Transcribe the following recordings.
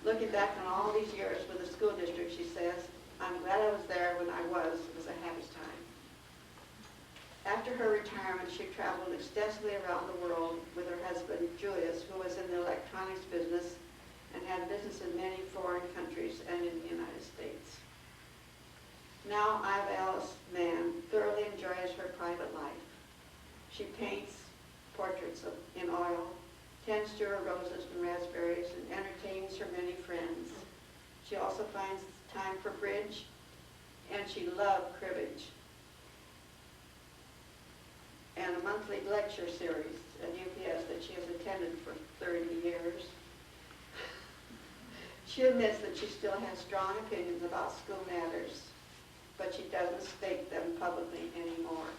Looking back on all these years with the school district, she says, I'm glad I was there when I was. It was a happy time. After her retirement, she traveled extensively around the world with her husband, Julius, who was in the electronics business and had business in many foreign countries and in the United States. Now, Alice Mann thoroughly enjoys her private life. She paints portraits in oil, tends to her roses and raspberries, and entertains her many friends. She also finds time for bridge, and she loved cribbage. And a monthly lecture series at UPS that she has attended for 30 years. She admits that she still has strong opinions about school matters, but she doesn't state them publicly anymore.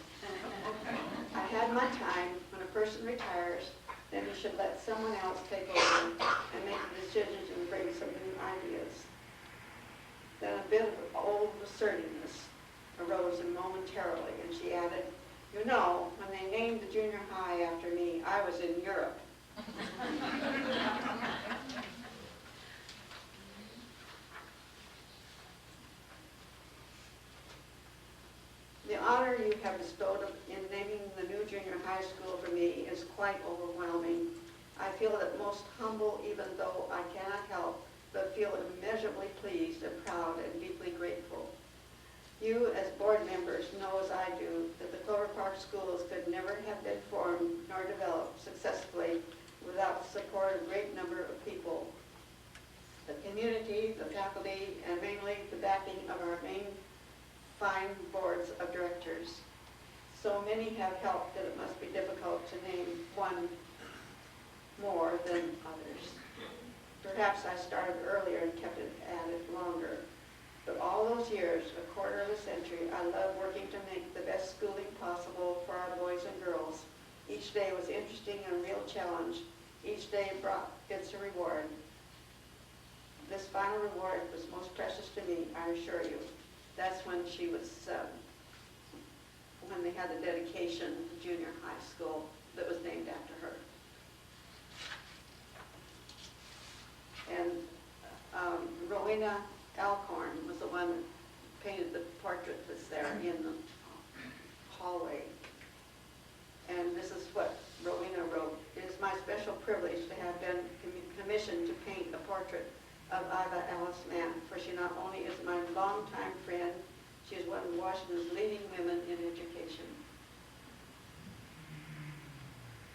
I had my time. When a person retires, then you should let someone else take over and make the decisions and bring some new ideas. Then a bit of old assertiveness arose momentarily, and she added, you know, when they named the junior high after me, I was in Europe. The honor you have bestowed in naming the new junior high school for me is quite overwhelming. I feel it most humble, even though I cannot help but feel immeasurably pleased and proud and deeply grateful. You, as board members, know as I do that the Clover Park schools could never have been formed nor developed successfully without the support of a great number of people. The community, the faculty, and mainly the backing of our main fine boards of directors. So many have helped that it must be difficult to name one more than others. Perhaps I started earlier and kept it at it longer. But all those years, a quarter of a century, I loved working to make the best schooling possible for our boys and girls. Each day was interesting and a real challenge. Each day brought its reward. This final reward was most precious to me, I assure you. That's when she was, when they had the dedication of junior high school that was named after her. And Rowena Alcorn was the one that painted the portrait that's there in the hallway. And this is what Rowena wrote. It is my special privilege to have been commissioned to paint a portrait of Iva Alice Mann, for she not only is my longtime friend, she is one of Washington's leading women in education.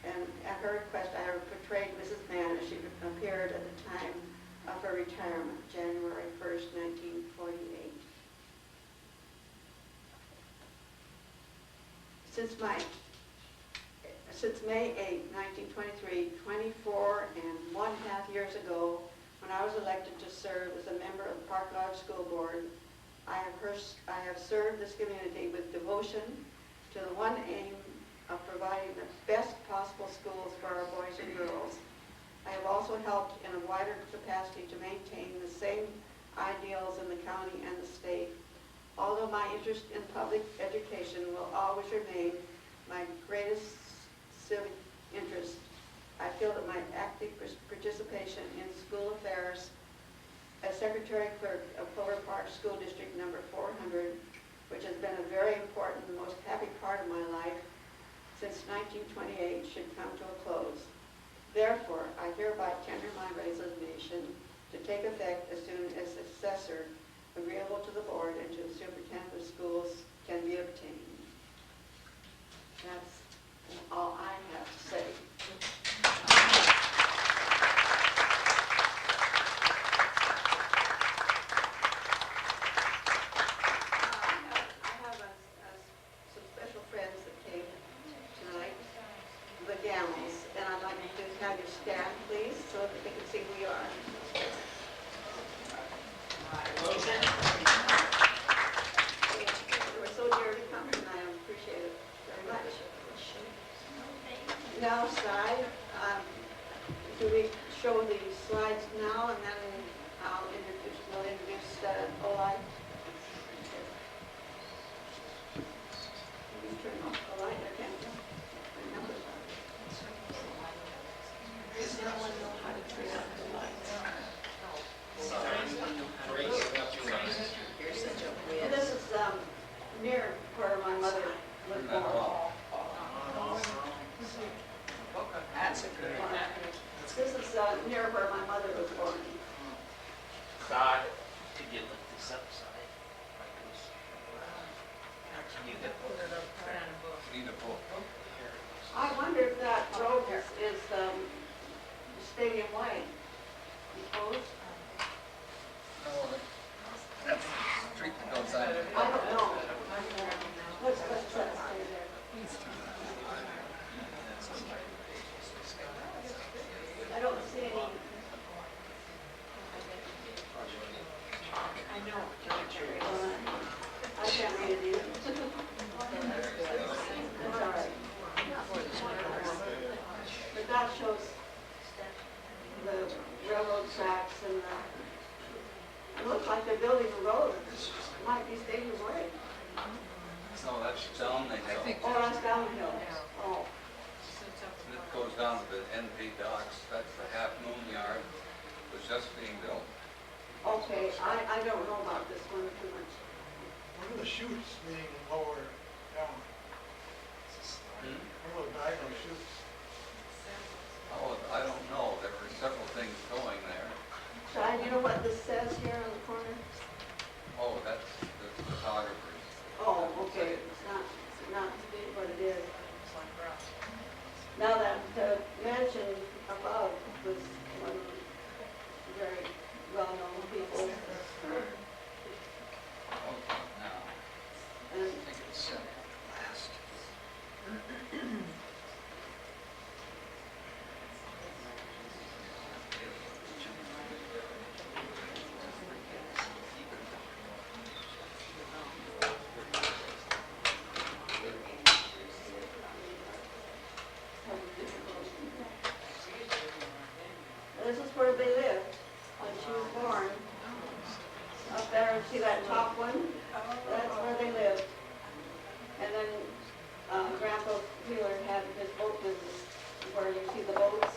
And at her request, I have portrayed Mrs. Mann as she appeared at the time of her retirement, January 1st, 1948. Since May 8, 1923, 24.5 years ago, when I was elected to serve as a member of the Park Lodge School Board, I have served this community with devotion to the one aim of providing the best possible schools for our boys and girls. I have also helped in a wider capacity to maintain the same ideals in the county and the state. Although my interest in public education will always remain my greatest civic interest, I feel that my active participation in school affairs as Secretary Clerk of Clover Park School District number 400, which has been a very important and most happy part of my life since 1928, should come to a close. Therefore, I hereby tender my resignation to take effect as soon as successor agreeable to the board and to the superintendent of schools can be obtained. That's all I have to say. Some special friends that came tonight, the Gamels, and I'd like to have you stand, please, so that they can see who you are. You were so dear to come tonight. I appreciate it very much. Now, Si, do we show the slides now, and then we'll introduce Oli? You turn off the light, I can't remember. Does no one know how to turn off the lights? near where my mother was born. God, to get this upside, like this. You can put it up. Need a book. I wonder if that road is Stadium Way. You suppose? No, that's the street that goes on. I don't know. What's that say there? I don't see any. I know. I can't read it either. It's all right. But that shows the railroad tracks and it looks like they're building a road. It might be Stadium Way. No, that's down the hill. Oh, that's downhill. Oh, It goes down to the NP docks. That's the Half Moon Yard. It was just being built. okay. I don't know about this one too much. What are the chutes being lower down? What are the diagonal chutes? Oh, I don't know. There were several things going there. Shine, you know what this says here on the corner? Oh, that's the photographers. Oh, okay. It's not what it is. Now that mansion above was one of the very well-known people. Okay, now, And I think it's set last. this is where they lived when she was born. Up there, see that top one? That's where they lived. And then Grandpa Wheeler had his boat business where you see the boats.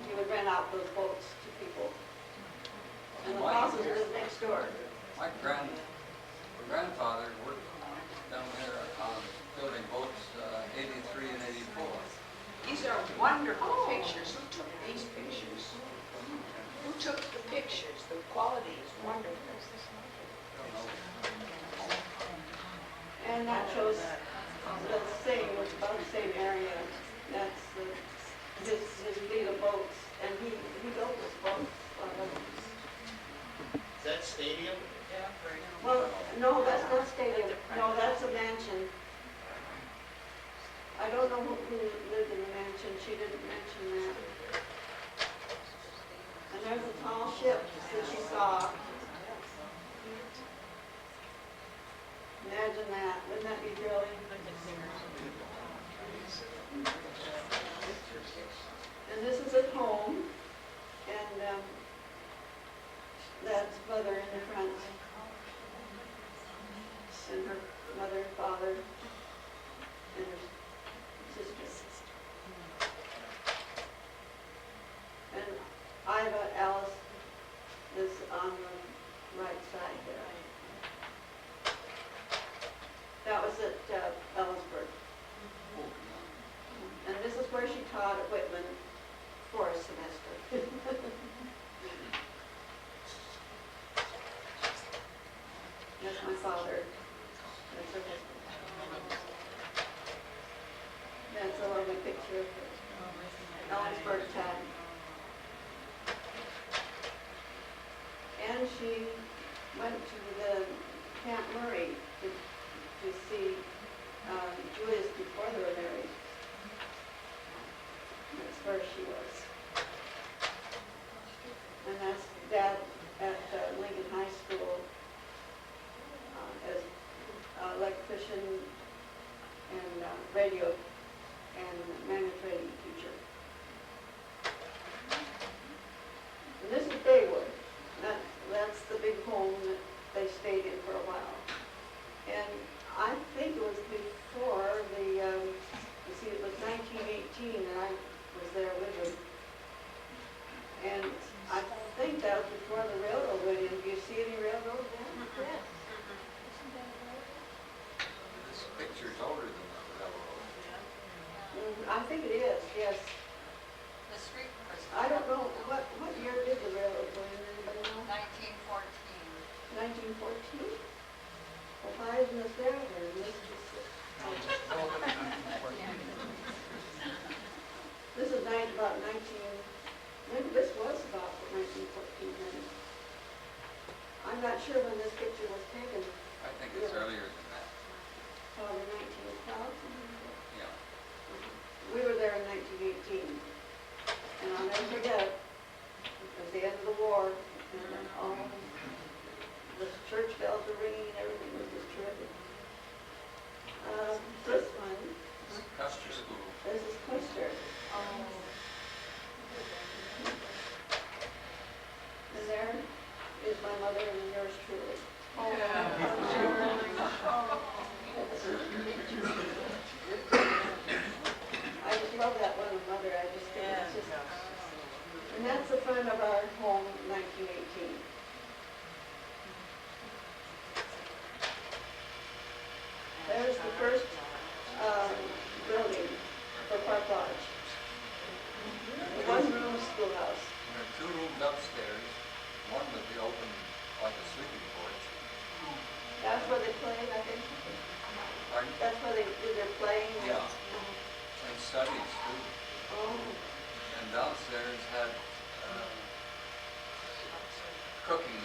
He would rent out those boats to people. And the houses lived next door. My grandfather worked down there on building boats 83 and 84. These are wonderful pictures. Who took these pictures? Who took the pictures? The quality is wonderful. And that shows the same, about the same area. That's his fleet of boats. And he built this boat. Is that stadium? Well, no, that's not stadium. No, that's a mansion. I don't know who lived in the mansion. She didn't mention that. And there's a tall ship that she saw. Imagine that. Wouldn't that be thrilling? And this is at home. And that's mother in the front. And her mother and father. And her sister. And Iva Alice is on the right side there. That was at Ellisburg. And this is where she taught at Whitman for a semester. That's my father. That's her husband. That's a lovely picture of Ellisburg time. And she went to the Camp Murray to see Julius before they were married. That's where she was. And that's Dad at Lincoln High School as electrician and radio and manufacturing teacher. And this is Baywood. That's the big home that they stayed in for a while. And I think it was before it was 1918 that I was there with them. And I think that was before the railroad went in. Do you see any railroad there? This picture's older than the railroad. I think it is, yes. The street. I don't know not sure when this picture was taken, I think it's earlier than that, probably 1912. yeah. We were there in 1918, and I'll never forget it. It was the end of the war, and all the church bells were ringing, and everything was just terrific. This one, Custer School. this is Custer. And there is my mother and yours truly. I just love that one, mother, I just think it's just, and that's the front of our home, 1918. There's the first building for Park Lodge. The one-room schoolhouse. There are 2 rooms upstairs, one would be open like a sleeping porch. That's where they played, I think. Pardon? That's where they do their playing. Yeah. And studies too. Oh, And downstairs had cooking.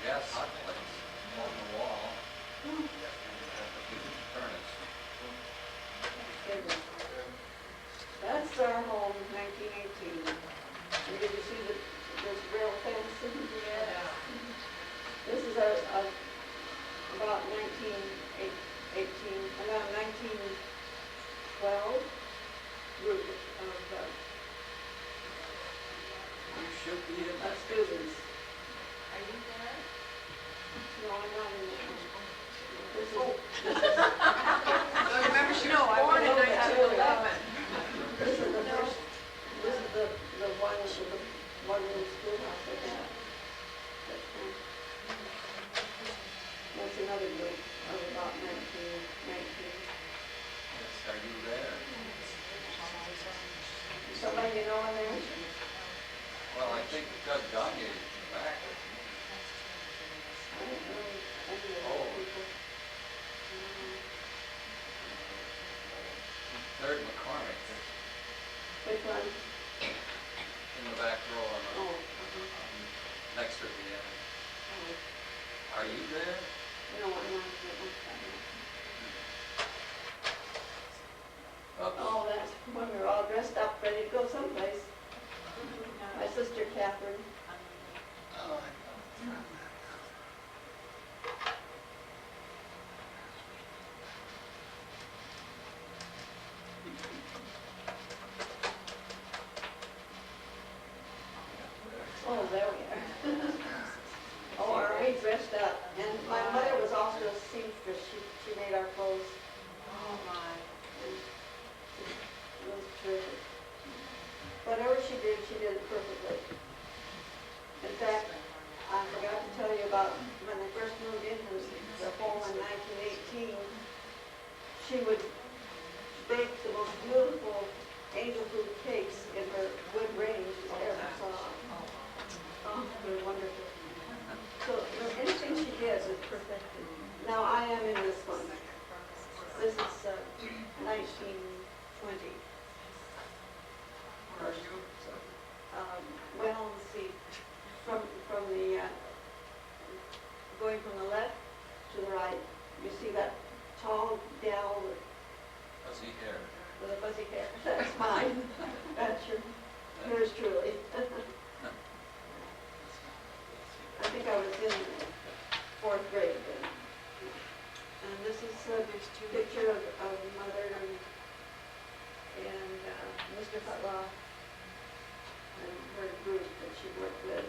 Gas hot plates on the wall. And a huge furnace. goodness. That's our home, 1918. And did you see this rail fence? Yeah. This is about 1918, around 1912 group You should be in of that. students. Are you there? No, I'm not in there. This is, Well, remember, she was born in 1911. this is the first, this is the one with the one-room schoolhouse like that. That's another group of about 1919. Yes, are you there? Somebody you know in there? Well, I think Doug Gagne is back. I don't know any of those people. Third McCormick Which one? in the back row on the, Oh, next to the end. Are you there? no, I'm not in that one. Oops. Oh, that's when we were all dressed up, ready to go someplace. My sister Catherine. Oh, there we are. Oh, are we dressed up? And my mother was also a seamstress. She made our clothes. Oh, my. And it was terrific. Whatever she did it perfectly. In fact, I forgot to tell you about when they first moved into the home in 1918, she would bake the most beautiful angel food cakes in her wood range you ever saw. Oh, they're wonderful. So anything she does is perfected. Now I am in this one. This is 1920. Well, let's see, from the, going from the left to the right, you see that tall gal Fuzzy hair. with a fuzzy hair? That's mine. That's yours truly. I think I was in 4th grade then. And this is a picture of Mother and Mr. Cutlaw and her group that she worked with.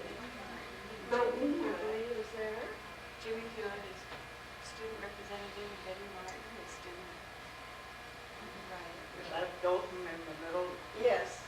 Burton, I believe, is there. Jimmy Kuhn is student representative, Betty Martin is student writer. Is that Dalton in the middle? Yes.